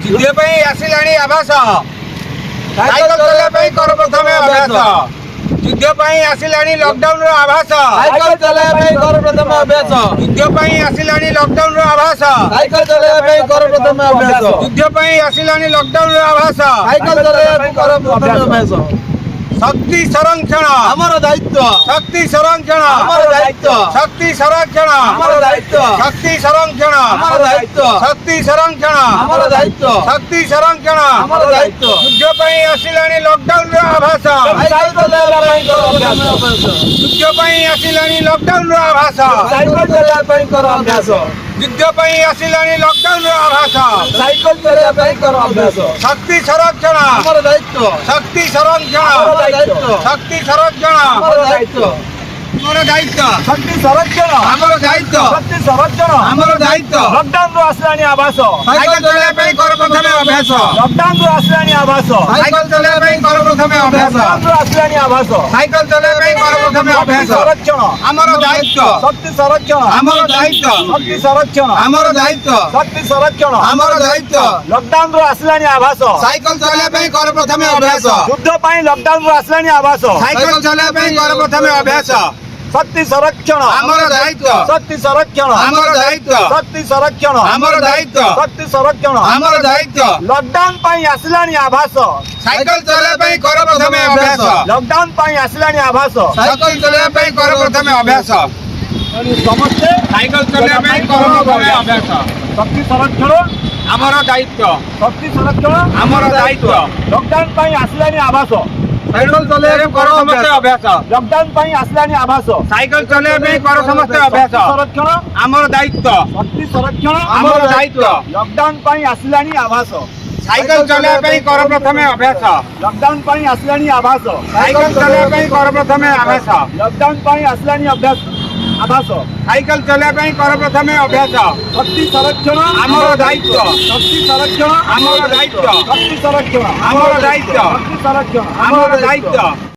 ଯୁଦ୍ଧ ପାଇଁ ଆସିଲାଣି ଆଭାସ ସାଇକେଲ ଚଲେଇବା ପାଇଁ କର ପ୍ରଥମେ ଅଭ୍ୟାସ। ଯୁଦ୍ଧ ପାଇଁ ଆସିଲାଣି ଲକଡାଉନର ଆଭାସ ସାଇକେଲ ଚଲେଇବା ପାଇଁ କର ପ୍ରଥମେ ଅଭ୍ୟାସ। ଯୁଦ୍ଧ ପାଇଁ ଆସିଲାଣି ଲକଡାଉନର ଆଭାସ ସାଇକେଲ ଚଲେଇବା ପାଇଁ କର ପ୍ରଥମେ ଅଭ୍ୟାସ। ଯୁଦ୍ଧ ପାଇଁ ଆସିଲାଣି ଲକଡାଉନର ଆଭାସ ସାଇକେଲ ଚଲେଇବା ପାଇଁ କର ପ୍ରଥମେ ଅଭ୍ୟାସ। ଶକ୍ତି ସଂରକ୍ଷଣ ଆମର ଦାୟିତ୍ୱ। ଶକ୍ତି ସଂରକ୍ଷଣ ଆମର ଦାୟିତ୍ୱ। ଶକ୍ତି ସଂରକ୍ଷଣ ଆମର ଦାୟିତ୍ୱ। ଶକ୍ତି ସଂରକ୍ଷଣ ଆମର ଦାୟିତ୍ୱ। ଶକ୍ତି ସଂରକ୍ଷଣ ଆମର ଦାୟିତ୍ୱ। ଶକ୍ତି ସଂରକ୍ଷଣ ଆମର ଦାୟିତ୍ୱ। ଯୁଦ୍ଧ ପାଇଁ ଆସିଲାଣି ଲକଡାଉନର ଆଭାସ ସାଇକେଲ ଚଲେଇବା ପାଇଁ କର ପ୍ରଥମେ ଅଭ୍ୟାସ। ଯୁଦ୍ଧ ପାଇଁ ଆସିଲାଣି ଲକଡାଉନର ଆଭାସ ସାଇକେଲ ଚଲେଇବା ପାଇଁ କର ଅଭ୍ୟାସ। ଯୁଦ୍ଧ ପାଇଁ ଆସିଲାଣି ଲକଡାଉନର ଆଭାସ ସାଇକେଲ ଚଲେଇବା ପାଇଁ କର ଅଭ୍ୟାସ। ଶକ୍ତି ସଂରକ୍ଷଣ ଆମର ଦାୟିତ୍ୱ। ଶକ୍ତି ସଂରକ୍ଷଣ ଆମର ଦାୟିତ୍ୱ। ଶକ୍ତି ସଂରକ୍ଷଣ ଆମର ଦାୟିତ୍ୱ। ଆମର ଦାୟିତ୍ୱ ଶକ୍ତି ସଂରକ୍ଷଣ ଆମର ଦାୟିତ୍ୱ ଶକ୍ତି ସଂରକ୍ଷଣ ଆମର ଦାୟିତ୍ୱ ଲକଡାଉନରୁ ଆସିଲାଣି ଆଭାସ ସାଇକେଲ ଚଲେଇବା ପାଇଁ କର ପ୍ରଥମେ ଅଭ୍ୟାସ ଲକଡାଉନରୁ ଆସିଲାଣି ଆଭାସ ସାଇକେଲ ଚଲେଇବା ପାଇଁ କର ପ୍ରଥମେ ଅଭ୍ୟାସ ଲକଡାଉନରୁ ଆସିଲାଣି ଆଭାସ ସାଇକେଲ ଚଲେଇବା ପାଇଁ କର ପ୍ରଥମେ ଶକ୍ତି ଅଭ୍ୟାସ ସଂରକ୍ଷଣ ଆମର ଦାୟିତ୍ୱ ଶକ୍ତି ସଂରକ୍ଷଣ ଆମର ଦାୟିତ୍ୱ ଶକ୍ତି ସଂରକ୍ଷଣ ଆମର ଦାୟିତ୍ୱ ଶକ୍ତି ସଂରକ୍ଷଣ ଆମର ଦାୟିତ୍ୱ ଲକଡାଉନରୁ ଆସିଲାଣି ଆଭାସ ସାଇକେଲ ଚଲେଇବା ପାଇଁ କର ପ୍ରଥମେ ଅଭ୍ୟାସ ଯୁଦ୍ଧ ପାଇଁ ଲକଡାଉନରୁ ଆସିଲାଣି ଆଭାସ ସାଇକେଲ ଚଲେଇବା ପାଇଁ କର ପ୍ରଥମେ ଅଭ୍ୟାସ ଶକ୍ତି ସଂରକ୍ଷଣ ଆମର ଦାୟିତ୍ୱ ଶକ୍ତି ସଂରକ୍ଷଣ ଆମର ଦାୟିତ୍ୱ ଶକ୍ତି ସଂରକ୍ଷଣ ଆମର ଦାୟିତ୍ୱ ଶକ୍ତି ସଂରକ୍ଷଣ ଆମର ଦାୟିତ୍ୱ ଲକଡାଉନ ପାଇଁ ଆସିଲାଣି ଆଭାସ ସାଇକେଲ ଚଲେଇବା ପାଇଁ କର ପ୍ରଥମେ ଅଭ୍ୟାସ ଲକଡାଉନ ପାଇଁ ଆସିଲାଣି ଆଭାସ ସାଇକେଲ ଚଲେଇବା ପାଇଁ କର ପ୍ରଥମେ ଅଭ୍ୟାସ ସମସ୍ତେ ସାଇକେଲ ଚଲେଇବା ପାଇଁ କର ପ୍ରଥମେ ଅଭ୍ୟାସ ଶକ୍ତି ସଂରକ୍ଷଣ ଆମର ଦାୟିତ୍ୱ ଶକ୍ତି ସଂରକ୍ଷଣ ଆମର ଦାୟିତ୍ୱ ଲକଡାଉନ ପାଇଁ ଆସିଲାଣି ଆଭାସ ସାଇକେଲ ଚଲେଇବା ପାଇଁ କର ସମସ୍ତେ ଅଭ୍ୟାସ ଲକଡାଉନ ପାଇଁ ଆସିଲାଣି ଆଭାସ ସାଇକେଲ ଚଲେଇବା ପାଇଁ କର ସମସ୍ତେ ଅଭ୍ୟାସ ସଂରକ୍ଷଣ ଆମର ଦାୟିତ୍ୱ ଶକ୍ତି ସଂରକ୍ଷଣ ଆମର ଦାୟିତ୍ୱ ଲକଡାଉନ ପାଇଁ ଆସିଲାଣି ଆଭାସ ସାଇକେଲ ଚଲେଇବା ପାଇଁ କର ପ୍ରଥମେ ଅଭ୍ୟାସ ଲକଡାଉନ ପାଇଁ ଆସିଲାଣି ଆଭାସ ସାଇକେଲ ଚଲେଇବା ପାଇଁ କର ପ୍ରଥମେ ଅଭ୍ୟାସ ଲକଡାଉନ ପାଇଁ ଆସିଲାଣି ଆଭାସ ସାଇକେଲ ଚଲେଇବା ପାଇଁ କର ପ୍ରଥମେ ଅଭ୍ୟାସ ଶକ୍ତି ସଂରକ୍ଷଣ ଆମର ଦାୟିତ୍ୱ ଶକ୍ତି ସଂରକ୍ଷଣ ଆମର ଦାୟିତ୍ୱ ଶକ୍ତି ସଂରକ୍ଷଣ ଆମର ଦାୟିତ୍ୱ ଶକ୍ତି ସଂରକ୍ଷଣ ଆମର ଦାୟିତ୍ୱ